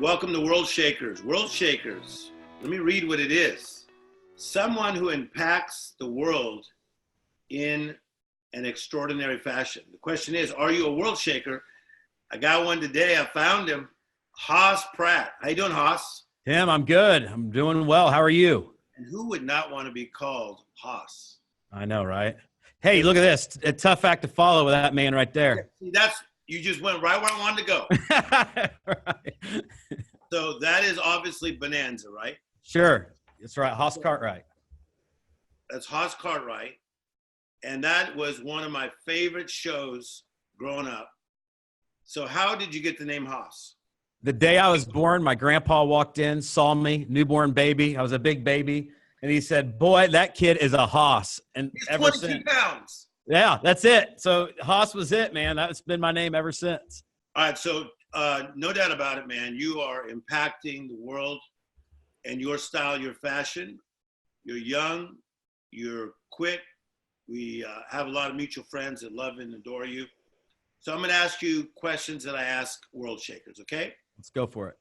Welcome to World Shakers. World Shakers, let me read what it is. Someone who impacts the world in an extraordinary fashion. The question is, are you a world shaker? I got one today. I found him. Haas Pratt. How you doing, Haas? Tim, I'm good. I'm doing well. How are you? And who would not want to be called Haas? I know, right? Hey, look at this. A tough act to follow with that man right there. See, you just went right where I wanted to go. Right. So that is obviously Bonanza, right? Sure. That's right. Haas Cartwright. That's Haas Cartwright. And that was one of my favorite shows growing up. So how did you get the name Haas? The day I was born, my grandpa walked in, saw me, newborn baby. I was a big baby. And he said, boy, that kid is a Haas. And He's ever 22 since. pounds. Yeah, that's it. So Haas was it, man. That's been my name ever since. All right. So no doubt about it, man. You are impacting the world and your style, your fashion. You're young. You're quick. We have a lot of mutual friends that love and adore you. So I'm going to ask you questions that I ask world shakers, okay? Let's go for it.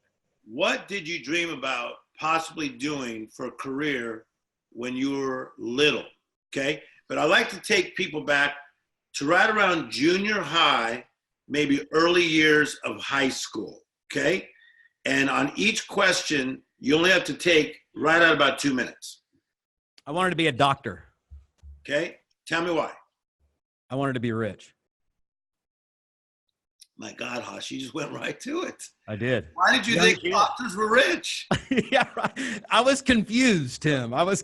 What did you dream about possibly doing for a career when you were little, okay? But I like to take people back to right around junior high, maybe early years of high school, okay? And on each question, you only have to take right out about 2 minutes. I wanted to be a doctor. Okay? Tell me why. I wanted to be rich. My God, Haas, you just went right to it. I did. Why did you Young think kid. doctors were rich? Yeah, right. I was confused, Tim. I was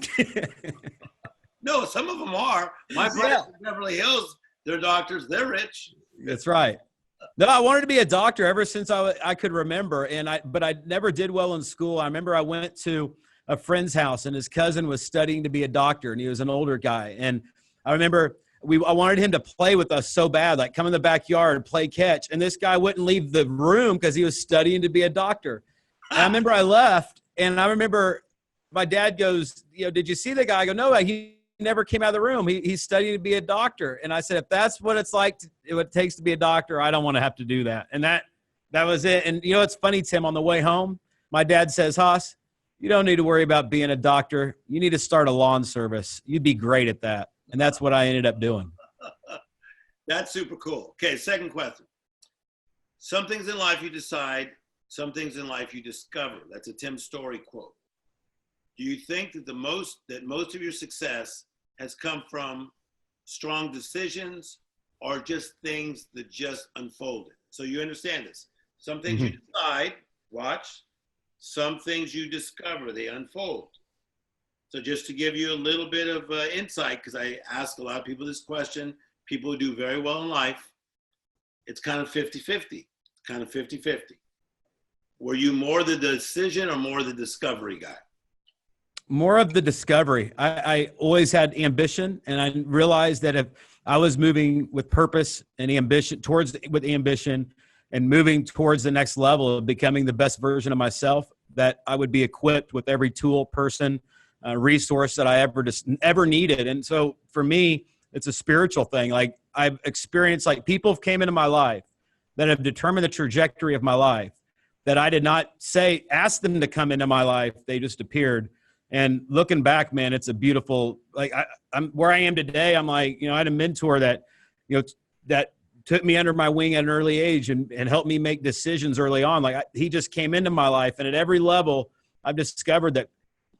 No, some of them are. My friends in Beverly Hills, they're doctors. They're rich. That's right. No, I wanted to be a doctor ever since I could remember, but I never did well in school. I remember I went to a friend's house, and his cousin was studying to be a doctor, and he was an older guy. And I remember I wanted him to play with us so bad, like come in the backyard, play catch. And this guy wouldn't leave the room because he was studying to be a doctor. And I remember I left, and I remember my dad goes, did you see the guy? I go, no, he never came out of the room. He's studying to be a doctor. And I said, if that's what it's like, what it takes to be a doctor, I don't want to have to do that. And that was it. And it's funny, Tim, on the way home, my dad says, Haas, you don't need to worry about being a doctor. You need to start a lawn service. You'd be great at that. And that's what I ended up doing. That's super cool. Okay, second question. Some things in life you decide, some things in life you discover. That's a Tim Storey quote. Do you think that most of your success has come from strong decisions or just things that just unfolded? So you understand this. Some things you decide, watch. Some things you discover, they unfold. So just to give you a little bit of insight, because I ask a lot of people this question, people who do very well in life, it's kind of 50-50, kind of 50-50. Were you more the decision or more the discovery guy? More of the discovery. I always had ambition, and I realized that if I was moving with purpose and ambition with ambition and moving towards the next level of becoming the best version of myself, that I would be equipped with every tool, person, resource that I ever needed. And so for me, it's a spiritual thing. Like I've experienced, like people came into my life that have determined the trajectory of my life that I did not ask them to come into my life. They just appeared. And looking back, man, it's a beautiful, like I'm where I am today. I'm like, I had a mentor that, that took me under my wing at an early age and helped me make decisions early on. Like he just came into my life, and at every level I've discovered that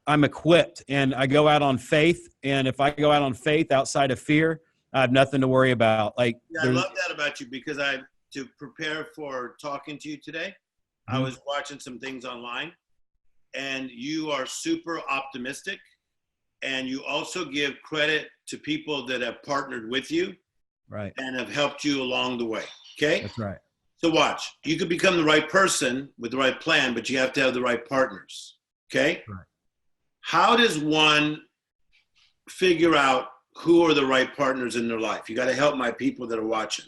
I'm equipped, and I go out on faith. And if I go out on faith outside of fear, I have nothing to worry about. Like, yeah, I love that about you, because to prepare for talking to you today, I was watching some things online, and you are super optimistic, and you also give credit to people that have partnered with you, right, and have helped you along the way. Okay. That's right. So watch, you could become the right person with the right plan, but you have to have the right partners. Okay. Right. How does one figure out who are the right partners in their life? You got to help my people that are watching,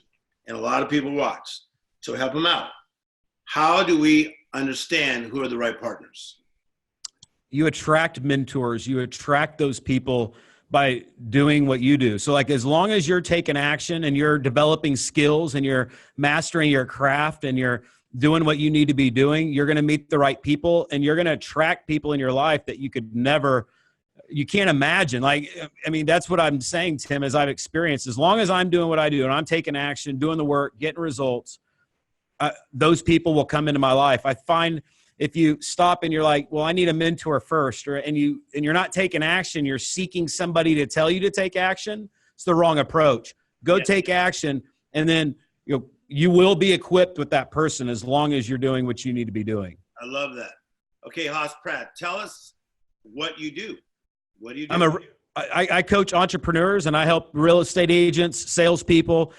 and a lot of people watch. So help them out. How do we understand who are the right partners? You attract mentors. You attract those people by doing what you do. So like, as long as you're taking action and you're developing skills and you're mastering your craft and you're doing what you need to be doing, you're going to meet the right people, and you're going to attract people in your life that you can't imagine. Like, I mean, that's what I'm saying, Tim, as I've experienced. As long as I'm doing what I do and I'm taking action, doing the work, getting results, those people will come into my life. I find if you stop and you're like, well, I need a mentor first, and you're not taking action, you're seeking somebody to tell you to take action. It's the wrong approach. Go take action, and then you will be equipped with that person as long as you're doing what you need to be doing. I love that. Okay, Haas Pratt, tell us what you do. What do you do? I coach entrepreneurs, and I help real estate agents, salespeople,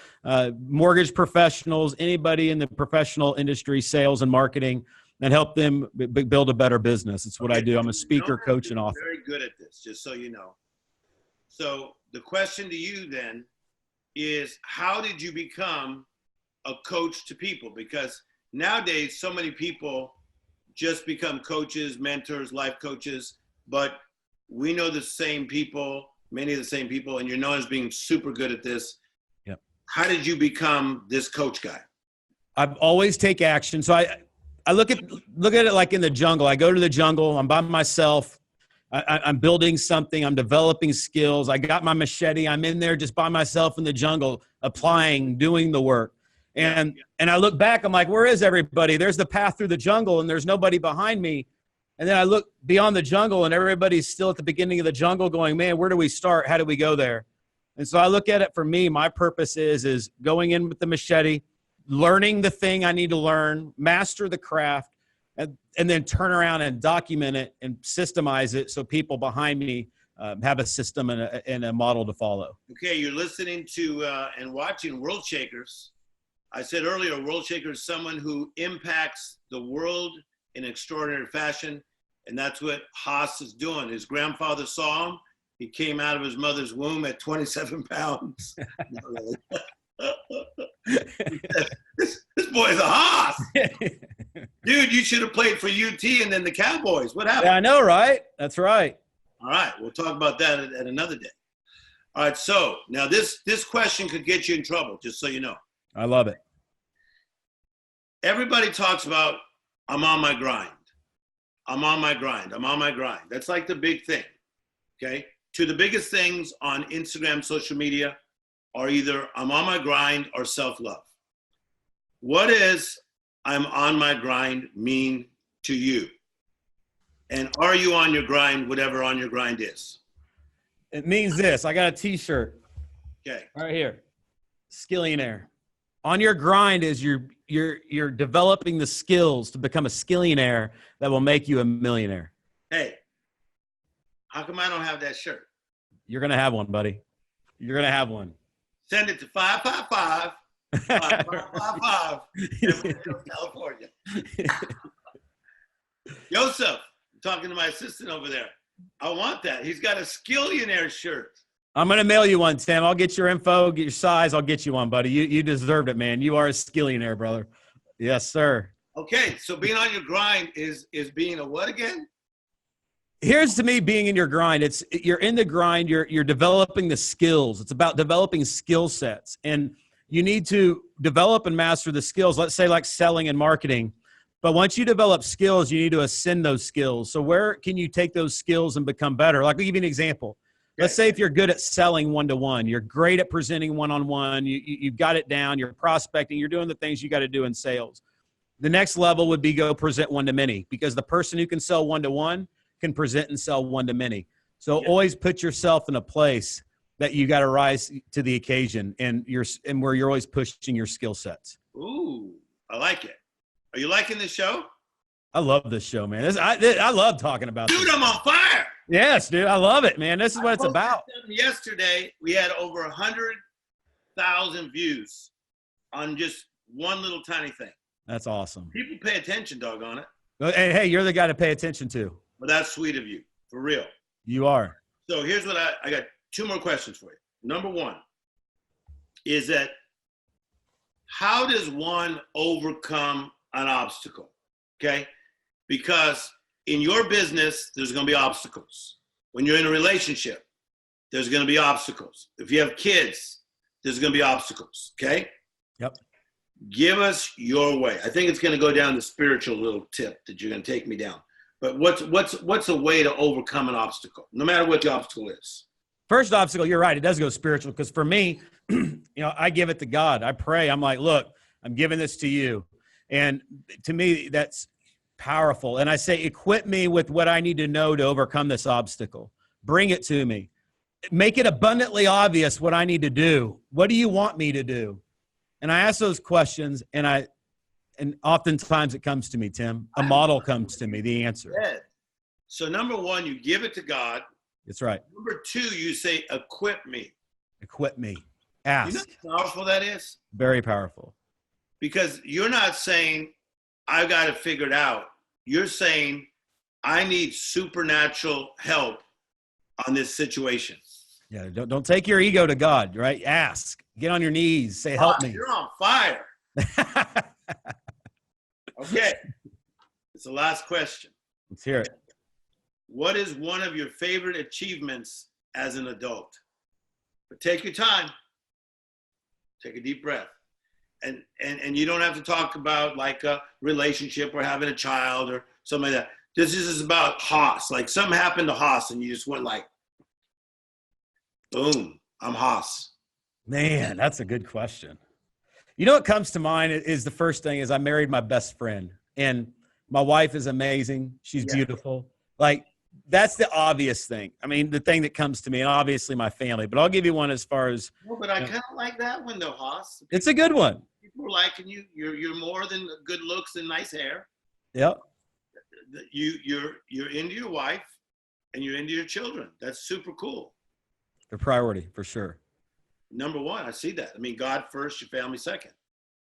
mortgage professionals, anybody in the professional industry, sales and marketing, and help them build a better business. It's what I do. I'm a speaker, coach, and author. Very good at this, just so you know. So the question to you then is, how did you become a coach to people? Because nowadays, so many people just become coaches, mentors, life coaches, but we know the same people, many of the same people, and you're known as being super good at this. Yep. How did you become this coach guy? I've always take action. So I look at it like in the jungle. I go to the jungle. I'm by myself. I'm building something. I'm developing skills. I got my machete. I'm in there just by myself in the jungle, applying, doing the work. And I look back. I'm like, where is everybody? There's the path through the jungle, and there's nobody behind me. And then I look beyond the jungle, and everybody's still at the beginning of the jungle going, man, where do we start? How do we go there? And so I look at it, for me, my purpose is going in with the machete, learning the thing I need to learn, master the craft, and then turn around and document it and systemize it so people behind me have a system and a model to follow. Okay, you're listening to and watching World Shakers. I said earlier, World Shaker is someone who impacts the world in extraordinary fashion. And that's what Haas is doing. His grandfather saw him. He came out of his mother's womb at 27 pounds. this boy's a Haas. Dude, you should have played for UT and then the Cowboys. What happened? Yeah, I know, right? That's right. All right, we'll talk about that at another day. All right, so now this question could get you in trouble, just so you know. I love it. Everybody talks about, I'm on my grind. I'm on my grind. I'm on my grind. That's like the big thing, okay? To the biggest things on Instagram, social media, are either I'm on my grind or self-love. What does I'm on my grind mean to you? And are you on your grind, whatever on your grind is? It means this. I got a T-shirt. Okay. Right here. Skillionaire. On your grind is you're developing the skills to become a skillionaire that will make you a millionaire. Hey, how come I don't have that shirt? You're going to have one, buddy. You're going to have one. Send it to 555 5555 California. Joseph, I'm talking to my assistant over there. I want that. He's got a skillionaire shirt. I'm going to mail you one, Tim. I'll get your info, get your size. I'll get you one, buddy. You deserved it, man. You are a skillionaire, brother. Yes, sir. Okay, so being on your grind is being a what again? Here's to me being in your grind. You're in the grind. You're developing the skills. It's about developing skill sets, and you need to develop and master the skills. Let's say like selling and marketing. But once you develop skills, you need to ascend those skills. So where can you take those skills and become better? Like, I'll give you an example. Let's say if you're good at selling one-to-one, you're great at presenting one-on-one, you've got it down, you're prospecting, you're doing the things you got to do in sales. The next level would be go present one-to-many, because the person who can sell one-to-one can present and sell one-to-many. So always put yourself in a place that you got to rise to the occasion, and where you're always pushing your skill sets. Ooh, I like it. Are you liking this show? I love this show, man. I love talking about Dude, this. I'm on fire. Yes, dude. I love it, man. This is what it's about. Yesterday, we had over 100,000 views on just one little tiny thing. That's awesome. People pay attention, doggone it. Hey, you're the guy to pay attention to. Well, that's sweet of you, for real. You are. So here's what I got 2 more questions for you. Number 1 is that how does one overcome an obstacle? Okay? Because in your business, there's going to be obstacles. When you're in a relationship, there's going to be obstacles. If you have kids, there's going to be obstacles. Okay? Yep. Give us your way. I think it's going to go down the spiritual little tip that you're going to take me down. But what's a way to overcome an obstacle, no matter what the obstacle is? First obstacle, you're right. It does go spiritual because for me, I give it to God. I pray. I'm like, look, I'm giving this to you. And to me, that's powerful. And I say, equip me with what I need to know to overcome this obstacle. Bring it to me. Make it abundantly obvious what I need to do. What do you want me to do? And I ask those questions, and oftentimes it comes to me, Tim. A model comes to me, the answer. So number one, you give it to God. That's right. Number two, you say, equip me. Equip me. Ask. You know how powerful that is? Very powerful. Because you're not saying, I've got to figure it out. You're saying, I need supernatural help on this situation. Yeah, don't take your ego to God, right? Ask. Get on your knees. Say, help me. You're on fire. Okay. It's the last question. Let's hear it. What is one of your favorite achievements as an adult? But take your time. Take a deep breath. And you don't have to talk about like a relationship or having a child or something like that. This is about Haas. Like something happened to Haas and you just went like, boom, I'm Haas. Man, that's a good question. You know what comes to mind is the first thing is I married my best friend, and my wife is amazing. She's beautiful. Like that's the obvious thing. I mean, the thing that comes to me, and obviously my family, but I'll give you one as far as. No, but I kind of like that one though, Haas. It's a good one. People are liking you. You're more than good looks and nice hair. Yep. You're into your wife and you're into your children. That's super cool. The priority for sure. Number one, I see that. I mean, God first, your family second.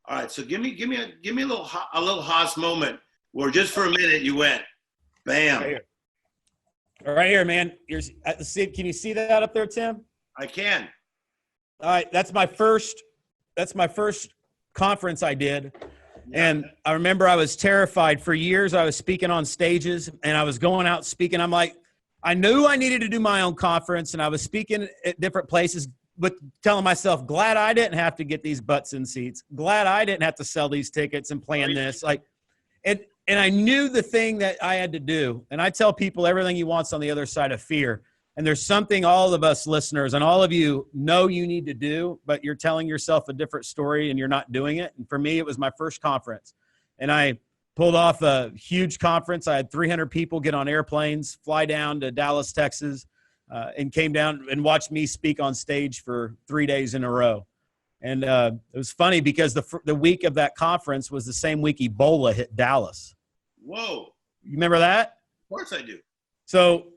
All right, so give me a little Haas moment where just for a minute you went, bam. Right here, man. Can you see that up there, Tim? I can. All right, that's my first conference I did. Yeah. And I remember I was terrified. For years I was speaking on stages and I was going out speaking. I'm like, I knew I needed to do my own conference, and I was speaking at different places, but telling myself, glad I didn't have to get these butts in seats. Glad I didn't have to sell these tickets and plan this. Like, and I knew the thing that I had to do. And I tell people everything you want's on the other side of fear. And there's something all of us listeners and all of you know you need to do, but you're telling yourself a different story and you're not doing it. And for me, it was my first conference. And I pulled off a huge conference. I had 300 people get on airplanes, fly down to Dallas, Texas, and came down and watched me speak on stage for 3 days in a row. And it was funny because the week of that conference was the same week Ebola hit Dallas. Whoa. You remember that? Of course I do. So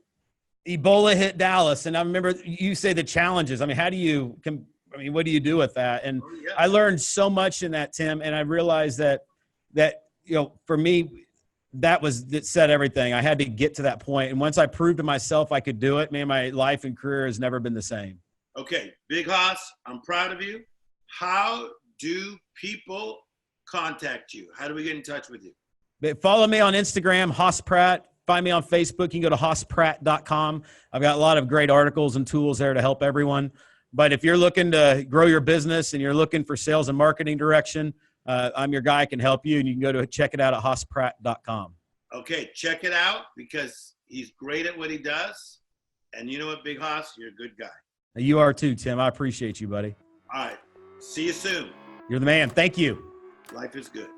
Ebola hit Dallas, and I remember you say the challenges. I mean, what do you do with that? And I learned so much in that, Tim, and I realized that for me, that set everything. I had to get to that point. And once I proved to myself I could do it, man, my life and career has never been the same. Okay. Big Haas, I'm proud of you. How do people contact you? How do we get in touch with you? Follow me on Instagram, Haas Pratt. Find me on Facebook. You can go to haaspratt.com. I've got a lot of great articles and tools there to help everyone. But if you're looking to grow your business and you're looking for sales and marketing direction, I'm your guy. I can help you, and you can check it out at haaspratt.com. Okay, check it out because he's great at what he does. And you know what, Big Haas? You're a good guy. You are too, Tim. I appreciate you, buddy. All right. See you soon. You're the man. Thank you. Life is good.